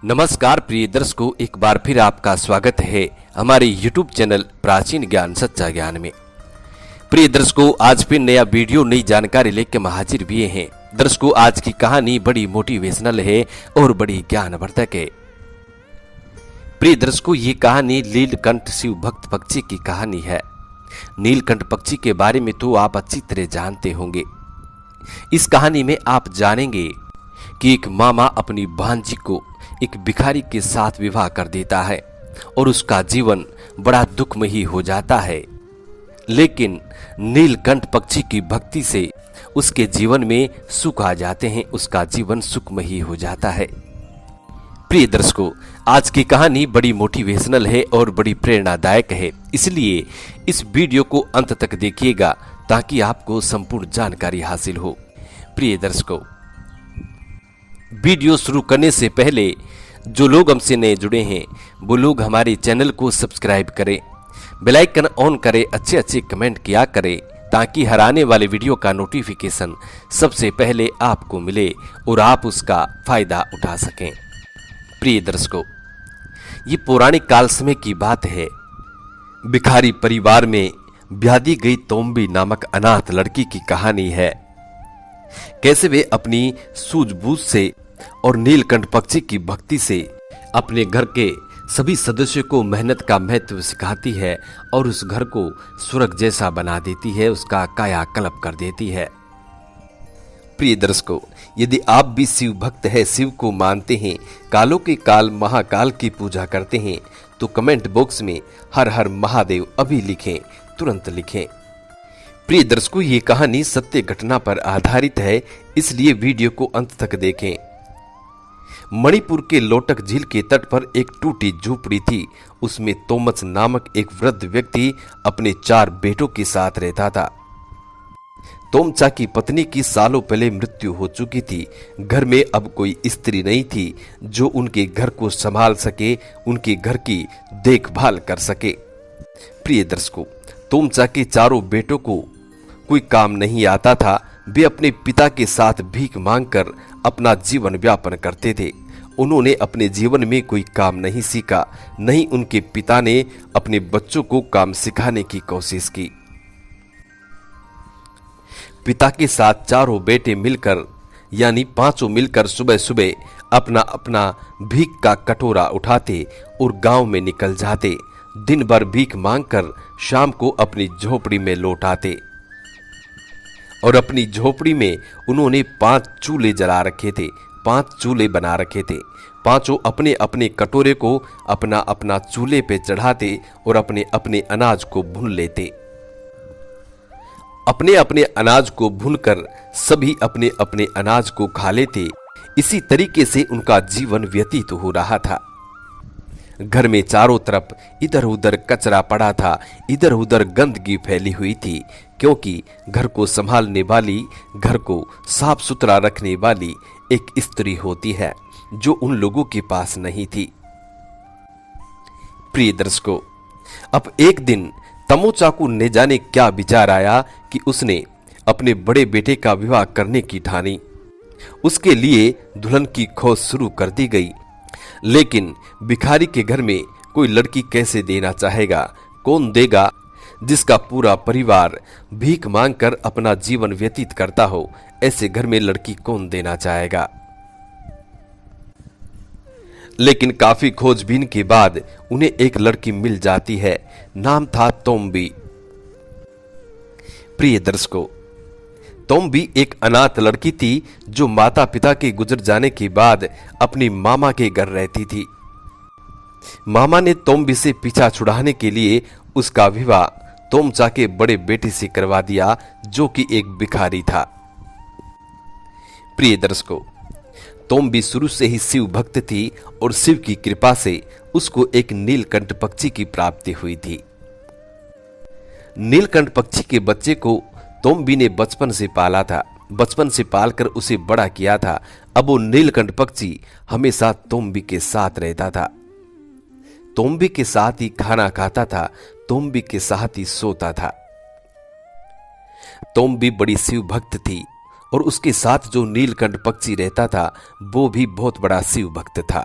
नमस्कार प्रिय दर्शकों, एक बार फिर आपका स्वागत है हमारे YouTube चैनल प्राचीन ज्ञान सच्चा ज्ञान में। प्रिय दर्शकों, आज फिर नया वीडियो नई जानकारी लेकर हाजिर हुए हैं। दर्शकों, आज की कहानी बड़ी मोटिवेशनल है और बड़ी ज्ञानवर्धक है। प्रिय दर्शकों, ये कहानी नीलकंठ शिव भक्त पक्षी की कहानी है। नीलकंठ पक्षी के बारे में तो आप अच्छी तरह जानते होंगे। इस कहानी में आप जानेंगे कि एक मामा अपनी भांजी को एक भिखारी के साथ विवाह कर देता है और उसका जीवन बड़ा दुखमयी हो जाता है। लेकिन नीलकंठ पक्षी की भक्ति से उसके जीवन में सुख आ जाते हैं, उसका जीवन सुखमयी हो जाता है। प्रिय दर्शकों, आज की कहानी बड़ी मोटिवेशनल है और बड़ी प्रेरणादायक है, इसलिए इस वीडियो को अंत तक देखिएगा ताकि आपको संपूर्ण जानकारी हासिल हो। प्रिय दर्शकों, वीडियो शुरू करने से पहले जो लोग हमसे नए जुड़े हैं वो लोग हमारे चैनल को सब्सक्राइब करें, बेल आइकन ऑन करें, अच्छे अच्छे कमेंट किया करें ताकि हर आने वाले वीडियो का नोटिफिकेशन सबसे पहले आपको मिले और आप उसका फायदा उठा सकें। प्रिय दर्शकों, ये पौराणिक काल समय की बात है। भिखारी परिवार में ब्याह दी गई तोम्बी नामक अनाथ लड़की की कहानी है। कैसे वे अपनी सूझबूझ से और नीलकंठ पक्षी की भक्ति से अपने घर के सभी सदस्यों को मेहनत का महत्व सिखाती है और उस घर को स्वर्ग जैसा बना देती है, उसका कायाकल्प कर देती है। प्रिय दर्शकों, यदि आप भी शिव भक्त हैं, शिव को मानते हैं, कालों के काल महाकाल की पूजा करते हैं, तो कमेंट बॉक्स में हर हर महादेव अभी लिखें, तुरंत लिखें। प्रिय दर्शकों, ये कहानी सत्य घटना पर आधारित है, इसलिए वीडियो को अंत तक देखें। मणिपुर के लोटक झील के तट पर एक टूटी झोपड़ी थी। उसमें तोमस नामक एक वृद्ध व्यक्ति अपने 4 बेटों के साथ रहता था। तोमचा की पत्नी की सालों पहले मृत्यु हो चुकी थी। घर में अब कोई स्त्री नहीं थी जो उनके घर को संभाल सके, उनके घर की देखभाल कर सके। प्रिय दर्शकों, तोमचा के 4 बेटों को कोई काम नहीं आता था। वे अपने पिता के साथ भीख मांगकर अपना जीवन व्यापन करते थे। उन्होंने अपने जीवन में कोई काम नहीं सीखा, नहीं उनके पिता ने अपने बच्चों को काम सिखाने की कोशिश की। पिता के साथ 4 बेटे मिलकर यानी 5 मिलकर सुबह सुबह अपना अपना भीख का कटोरा उठाते और गांव में निकल जाते। दिन भर भीख मांगकर शाम को अपनी झोपड़ी में लौट आते और अपनी झोपड़ी में उन्होंने 5 चूल्हे जला रखे थे, 5 चूल्हे बना रखे थे। पांचों अपने अपने कटोरे को अपना अपना चूल्हे पे चढ़ाते और अपने अपने अनाज को भून लेते। अपने अपने अनाज को भूनकर सभी अपने अपने अनाज को खा लेते। इसी तरीके से उनका जीवन व्यतीत हो रहा था। घर में चारों तरफ इधर उधर कचरा पड़ा था, इधर उधर गंदगी फैली हुई थी, क्योंकि घर को संभालने वाली, घर को साफ सुथरा रखने वाली एक स्त्री होती है जो उन लोगों के पास नहीं थी। प्रिय दर्शकों, अब एक दिन तमोचा को न जाने क्या विचार आया कि उसने अपने बड़े बेटे का विवाह करने की ठानी। उसके लिए दुल्हन की खोज शुरू कर दी गई। लेकिन भिखारी के घर में कोई लड़की कैसे देना चाहेगा, कौन देगा जिसका पूरा परिवार भीख मांगकर अपना जीवन व्यतीत करता हो। ऐसे घर में लड़की कौन देना चाहेगा। लेकिन काफी खोजबीन के बाद उन्हें एक लड़की मिल जाती है। नाम था तोम्बी। प्रिय दर्शकों, तोम्बी एक अनाथ लड़की थी जो माता पिता के गुजर जाने के बाद अपनी मामा के घर रहती थी। मामा ने तोम्बी से पीछा छुड़ाने के लिए उसका विवाह तोमचा के बड़े बेटे से करवा दिया जो कि एक भिखारी था। प्रिय दर्शकों, तोम्बी शुरू से ही शिव भक्त थी और शिव की कृपा से उसको एक नीलकंठ पक्षी की प्राप्ति हुई थी। नीलकंठ पक्षी के बच्चे को तोम्बी ने बचपन से पाला था, बचपन से पालकर उसे बड़ा किया था। अब वो नीलकंठ पक्षी हमेशा तोम्बी के साथ रहता था, तोम्बी के साथ ही खाना खाता था, तोम्बी के साथ ही सोता था। तोम्बी बड़ी शिव भक्त थी और उसके साथ जो नीलकंठ पक्षी रहता था वो भी बहुत बड़ा शिव भक्त था।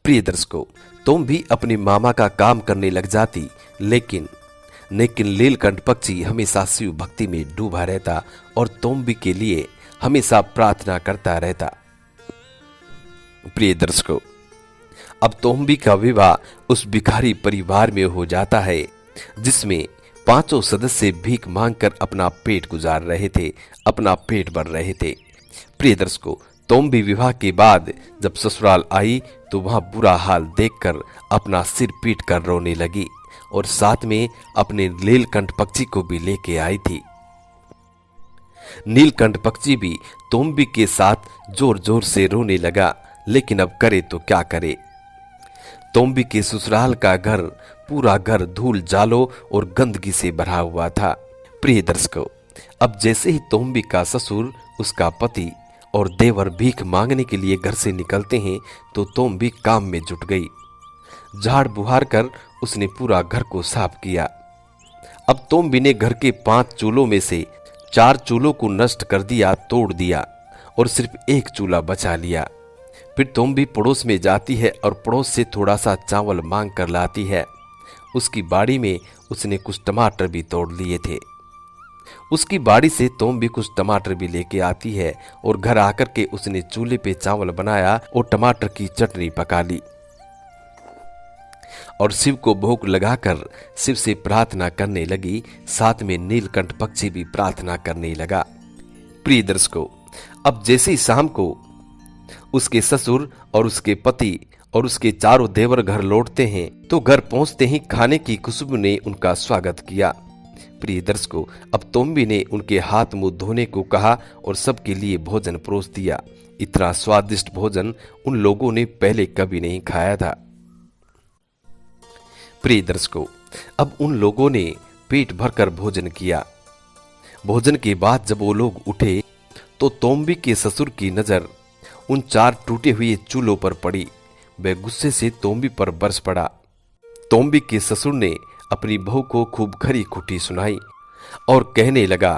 प्रिय दर्शकों, तुम भी अपने मामा का काम करने लग जाती, लेकिन नीलकंठ पक्षी हमेशा शिव भक्ति में डूबा रहता और तोम्बी के लिए हमेशा प्रार्थना करता रहता। प्रिय दर्शकों, अब तोम्बी का विवाह उस भिखारी परिवार में हो जाता है जिसमें 5 सदस्य भीख मांगकर अपना पेट गुजार रहे थे, अपना पेट भर रहे थे। प्रिय दर्शकों, तोम्बी विवाह के बाद जब ससुराल आई तो वहां बुरा हाल देखकर अपना सिर पीट कर रोने लगी और साथ में अपने नीलकंठ पक्षी को भी लेके आई थी। नीलकंठ पक्षी भी तोम्बी के साथ जोर जोर से रोने लगा, लेकिन अब करे तो क्या करे। तोम्बी के ससुराल का घर, पूरा घर धूल जालो और गंदगी से भरा हुआ था। प्रिय दर्शकों, अब जैसे ही तोम्बी का ससुर, उसका पति और देवर भीख मांगने के लिए घर से निकलते हैं तो तोम्बी काम में जुट गई। झाड़ बुहार कर उसने पूरा घर को साफ किया। अब तोम्बी ने घर के 5 चूल्हों में से 4 चूल्हों को नष्ट कर दिया, तोड़ दिया और सिर्फ 1 चूल्हा बचा लिया। फिर तोम्बी पड़ोस में जाती है और पड़ोस से थोड़ा सा चावल मांग कर लाती है। उसकी बाड़ी में उसने कुछ टमाटर भी तोड़ लिए थे। उसकी बाड़ी से तोम्बी कुछ टमाटर भी लेके आती है और घर आकर के उसने चूल्हे पे चावल बनाया और टमाटर की चटनी पका ली और शिव को भोग लगाकर शिव से प्रार्थना करने लगी। साथ में नीलकंठ पक्षी भी प्रार्थना करने लगा। प्रिय दर्शकों, अब जैसे ही शाम को उसके ससुर और उसके पति और उसके चारों देवर घर लौटते हैं तो घर पहुंचते ही खाने की खुशबू ने उनका स्वागत किया। प्रिय दर्शकों, अब तोम्बी ने उनके हाथ मुंह धोने को कहा और सबके लिए भोजन परोस दिया। इतना स्वादिष्ट भोजन उन लोगों ने पहले कभी नहीं खाया था। प्रिय दर्शकों, अब उन लोगों ने पेट भरकर भोजन किया। भोजन के बाद जब वो लोग उठे तो तोम्बी के ससुर की नजर उन 4 टूटे हुए चूल्हों पर पड़ी। वह गुस्से से तोम्बी पर बरस पड़ा। तोम्बी के ससुर ने अपनी बहू को खूब खरी खुटी सुनाई और कहने लगा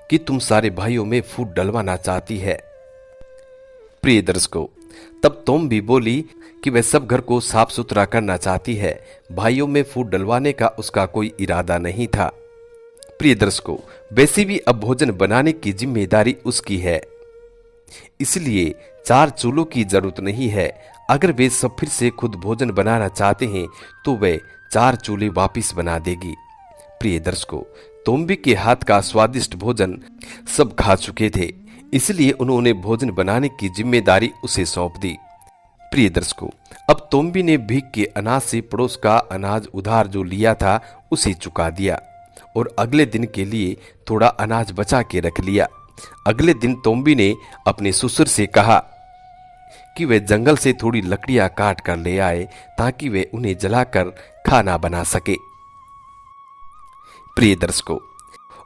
कि तुम सारे भाइयों में फूट डलवाना चाहती है। प्रिय दर्शकों, तब तोम्बी बोली कि वह सब घर को साफ सुथरा करना चाहती है, भाइयों में फूट डलवाने का उसका कोई इरादा नहीं था। प्रिय दर्शकों, वैसे भी अब भोजन बनाने की जिम्मेदारी उसकी है, इसलिए 4 चूल्हों की जरूरत नहीं है। अगर वे सब फिर से खुद भोजन बनाना चाहते हैं तो वे 4 चूल्हे वापिस बना देगी। प्रिय दर्शकों, तोम्बी के हाथ का स्वादिष्ट भोजन सब खा चुके थे, इसलिए उन्होंने भोजन बनाने की जिम्मेदारी उसे सौंप दी। प्रिय दर्शकों, अब तोम्बी ने भीख के अनाज से पड़ोस का अनाज उधार जो लिया था उसे चुका दिया और अगले दिन के लिए थोड़ा अनाज बचा के रख लिया। अगले दिन तोम्बी ने अपने ससुर से कहा कि वे जंगल से थोड़ी लकड़ियां काट कर ले आए ताकि वे उन्हें जलाकर खाना बना सके। प्रिय दर्शकों,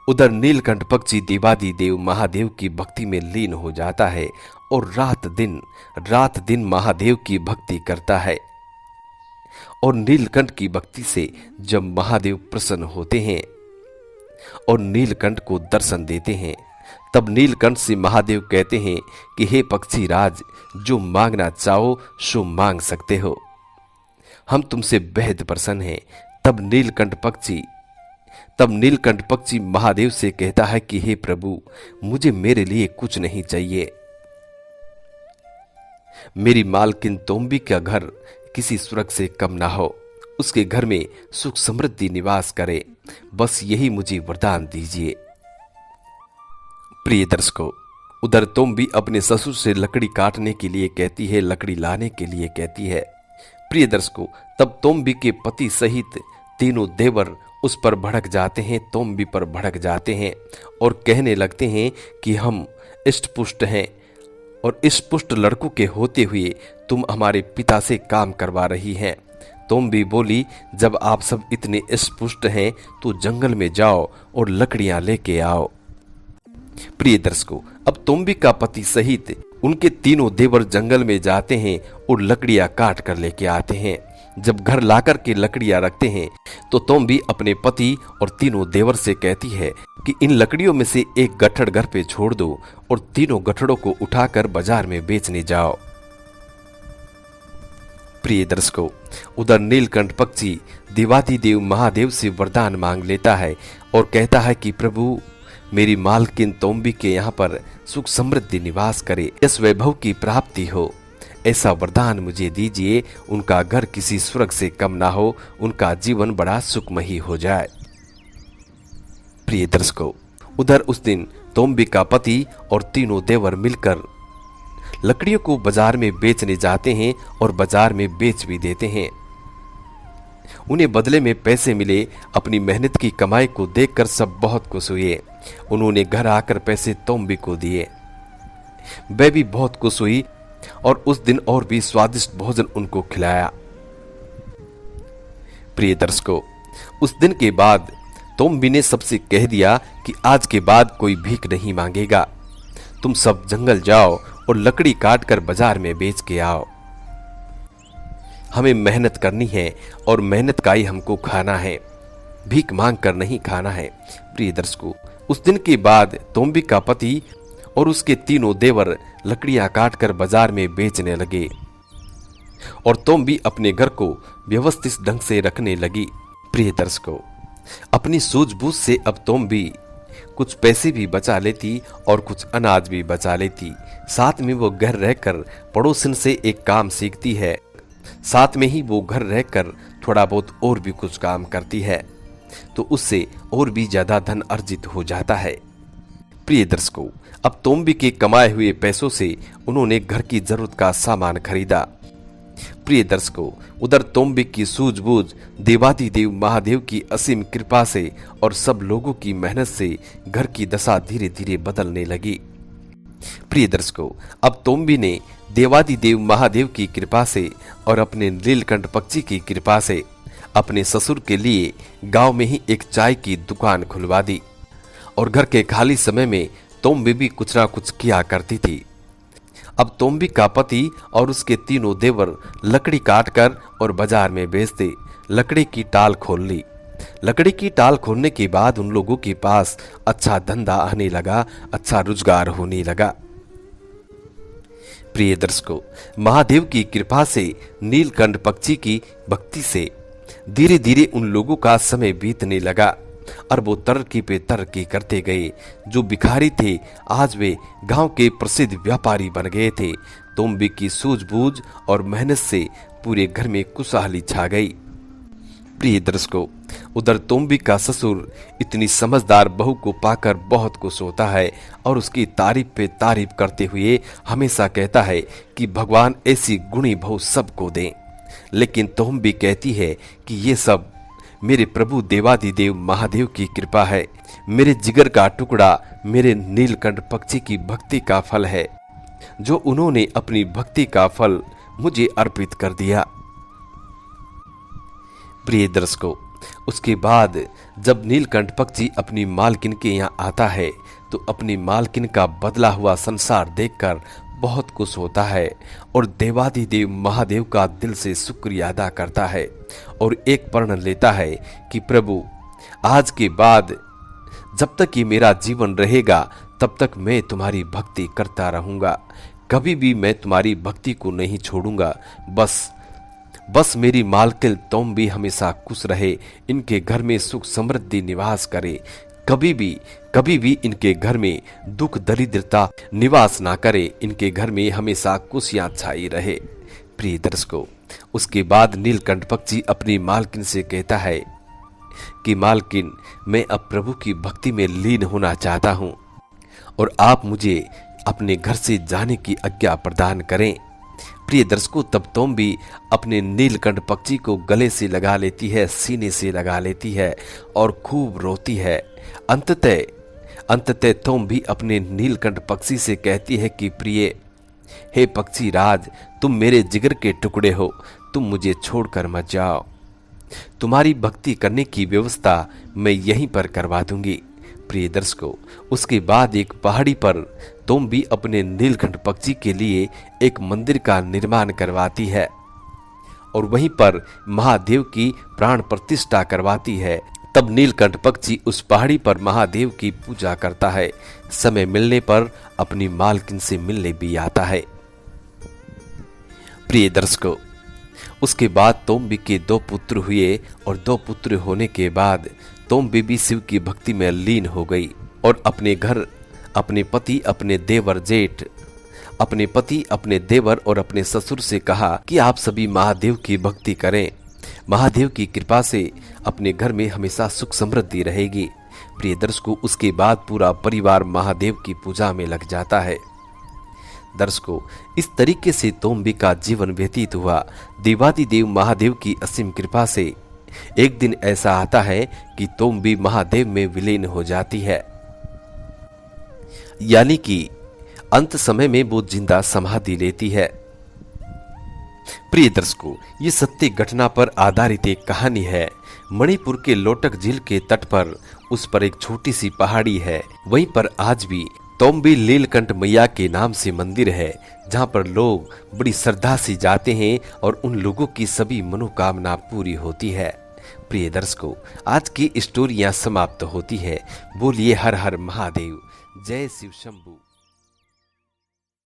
उधर नीलकंठ पक्षी देवादि देव महादेव की भक्ति में लीन हो जाता है और रात दिन महादेव की भक्ति करता है। और नीलकंठ की भक्ति से जब महादेव प्रसन्न होते हैं और नीलकंठ को दर्शन देते हैं, तब नीलकंठ से महादेव कहते हैं कि हे पक्षी राज, जो मांगना चाहो सो मांग सकते हो, हम तुमसे बेहद प्रसन्न हैं। तब नीलकंठ पक्षी महादेव से कहता है कि हे प्रभु, मुझे मेरे लिए कुछ नहीं चाहिए। मेरी मालकिन तोम्बी का घर किसी स्वर्ग से कम ना हो, उसके घर में सुख समृद्धि निवास करे, बस यही मुझे वरदान दीजिए। प्रिय दर्शकों, उधर तोम्बी अपने ससुर से लकड़ी काटने के लिए कहती है, लकड़ी लाने के लिए कहती है। प्रिय दर्शकों, तब तोम्बी के पति सहित तीनों देवर उस पर भड़क जाते हैं, तोम्बी पर भड़क जाते हैं और कहने लगते हैं कि हम इष्टपुष्ट हैं और इष्टपुष्ट लड़कों के होते हुए तुम हमारे पिता से काम करवा रही हैं। तोम्बी बोली, जब आप सब इतने इष्टपुष्ट हैं तो जंगल में जाओ और लकड़ियां लेके आओ। प्रिय दर्शकों, अब तोम्बी का पति सहित उनके तीनों देवर जंगल में जाते हैं और लकड़ियां काट कर लेके आते हैं। जब घर लाकर के लकड़ियां रखते हैं तो तोम्बी अपने पति और तीनों देवर से कहती है कि इन लकड़ियों में से एक गट्ठड़ घर पे छोड़ दो और तीनों गट्ठड़ों को उठाकर बाजार में बेचने जाओ। प्रिय दर्शकों, उधर नीलकंठ पक्षी देवाधिदेव महादेव से वरदान मांग लेता है और कहता है कि प्रभु, मेरी मालकिन तोम्बी के यहाँ पर सुख समृद्धि निवास करे, यश वैभव की प्राप्ति हो, ऐसा वरदान मुझे दीजिए। उनका घर किसी स्वर्ग से कम ना हो, उनका जीवन बड़ा सुखमयी हो जाए। प्रिय दर्शकों, उधर उस दिन तोम्बी का पति और तीनों देवर मिलकर लकड़ियों को बाजार में बेचने जाते हैं और बाजार में बेच भी देते हैं। उन्हें बदले में पैसे मिले। अपनी मेहनत की कमाई को देखकर सब बहुत खुश हुए। उन्होंने घर आकर पैसे तोम्बी को दिए। वह भी बहुत खुश हुई और उस दिन और भी स्वादिष्ट भोजन उनको खिलाया। प्रिय दर्शकों, उस दिन के बाद तोम्बी ने सबसे कह दिया कि आज के बाद कोई भीख नहीं मांगेगा। तुम सब जंगल जाओ और लकड़ी काट कर बाजार में बेच के आओ। हमें मेहनत करनी है और मेहनत का ही हमको खाना है, भीख मांग कर नहीं खाना है। प्रिय दर्शकों, उस दिन के बाद तोम्बी का पति और उसके तीनों देवर लकड़ियां काटकर बाजार में बेचने लगे और तोम्बी अपने घर को व्यवस्थित ढंग से रखने लगी। प्रिय दर्शकों, अपनी सूझबूझ से अब तोम्बी कुछ पैसे भी बचा लेती और कुछ अनाज भी बचा लेती। साथ में वो घर रहकर पड़ोसन से एक काम सीखती है। साथ में ही वो घर रहकर थोड़ा बहुत और भी कुछ काम करती है, तो उससे और भी ज्यादा धन अर्जित हो जाता है। प्रिय दर्शकों, अब तोम्बी के कमाए हुए पैसों से उन्होंने घर की जरूरत का सामान खरीदा। प्रिय दर्शकों, उधर तोम्बी की सूझबूझ, देवाधिदेव महादेव की असीम कृपा से और सब लोगों की मेहनत से घर की दशा धीरे धीरे बदलने लगी। प्रिय दर्शकों, अब तोम्बी ने देवाधिदेव महादेव की कृपा से और अपने नीलकंठ पक्षी की कृपा से अपने ससुर के लिए गांव में ही एक चाय की दुकान खुलवा दी और घर के खाली समय में तोम्बी भी कुछ ना कुछ किया करती थी। अब तोम्बी का पति और उसके तीनों देवर लकड़ी काटकर और बाजार में बेचते। लकड़ी की टाल खोल ली। लकड़ी की टाल खोलने के बाद उन लोगों के पास अच्छा धंधा आने लगा, अच्छा रोजगार होने लगा। प्रिय दर्शकों, महादेव की कृपा से, नीलकंठ पक्षी की भक्ति से धीरे धीरे उन लोगों का समय बीतने लगा और वो तरक्की पे तरक्की करते गए। जो भिखारी थे आज वे गांव के प्रसिद्ध व्यापारी बन गए थे। तोम्बी की सूझबूझ और मेहनत से पूरे घर में खुशहाली छा गई। प्रिय दर्शकों, उधर तोम्बी का ससुर इतनी समझदार बहू को पाकर बहुत खुश होता है और उसकी तारीफ पे तारीफ करते हुए हमेशा कहता है कि भगवान ऐसी गुणी बहू सबको दें। लेकिन तोम्बी कहती है कि ये सब मेरे प्रभु देवाधिदेव महादेव की कृपा है, मेरे जिगर का टुकड़ा, मेरे नीलकंठ पक्षी की भक्ति का फल है, जो उन्होंने अपनी भक्ति का फल मुझे अर्पित कर दिया। प्रिय दर्शकों, उसके बाद जब नीलकंठ पक्षी अपनी मालकिन के यहाँ आता है तो अपनी मालकिन का बदला हुआ संसार देखकर बहुत खुश होता है और देवाधिदेव महादेव का दिल से शुक्रिया अदा करता है और एक प्रण लेता है कि प्रभु, आज के बाद जब तक ये मेरा जीवन रहेगा तब तक मैं तुम्हारी भक्ति करता रहूंगा, कभी भी मैं तुम्हारी भक्ति को नहीं छोड़ूंगा। बस मेरी मालकिन तोम्बी हमेशा खुश रहे, इनके घर में सुख समृद्धि निवास करे, कभी भी इनके घर में दुख दरिद्रता निवास ना करे, इनके घर में हमेशा खुशियां छाई रहे। प्रिय दर्शकों, उसके बाद नीलकंठ पक्षी अपनी मालकिन से कहता है कि मालकिन, मैं अब प्रभु की भक्ति में लीन होना चाहता हूं और आप मुझे अपने घर से जाने की आज्ञा प्रदान करें। प्रिय दर्शकों, तब तोम्बी अपने नीलकंठ पक्षी को गले से लगा लेती है, सीने से लगा लेती है और खूब रोती है। अंततः तोम्बी अपने नीलकंठ पक्षी से कहती है कि प्रिय, हे पक्षी राज, तुम मेरे जिगर के टुकड़े हो, तुम मुझे छोड़कर मत जाओ, तुम्हारी भक्ति करने की व्यवस्था मैं यहीं पर करवा दूंगी। प्रिय दर्शकों, उसके बाद एक पहाड़ी पर तोम्बी अपने नीलकंठ पक्षी के लिए एक मंदिर का निर्माण करवाती है और वहीं पर महादेव की प्राण प्रतिष्ठा करवाती है। तब नीलकंठ पक्षी उस पहाड़ी पर महादेव की पूजा करता है। समय मिलने पर अपनी मालकिन से मिलने भी आता है। प्रिय दर्शकों, उसके बाद तोम्बी के 2 पुत्र हुए और 2 पुत्र होने के बाद तोम्बी भी शिव की भक्ति में लीन हो गई और अपने घर, अपने पति, अपने देवर जेठ, अपने पति, अपने देवर और अपने ससुर से कहा कि आप सभी महादेव की भक्ति करें। महादेव की कृपा से अपने घर में हमेशा सुख समृद्धि रहेगी। प्रिय दर्शकों, उसके बाद पूरा परिवार महादेव की पूजा में लग जाता है। दर्शकों, इस तरीके से तोम्बी का जीवन व्यतीत हुआ। देवादिदेव महादेव की असीम कृपा से एक दिन ऐसा आता है कि तोम्बी महादेव में विलीन हो जाती है, यानी कि अंत समय में वो जिंदा समाधि लेती है। प्रिय दर्शकों, ये सत्य घटना पर आधारित एक कहानी है। मणिपुर के लोटक झील के तट पर उस पर एक छोटी सी पहाड़ी है। वहीं पर आज भी तोम्बी लीलकंठ मैया के नाम से मंदिर है, जहां पर लोग बड़ी श्रद्धा से जाते हैं और उन लोगों की सभी मनोकामना पूरी होती है। प्रिय दर्शकों, आज की स्टोरियां समाप्त होती है। बोलिए हर हर महादेव, जय शिव शंभू।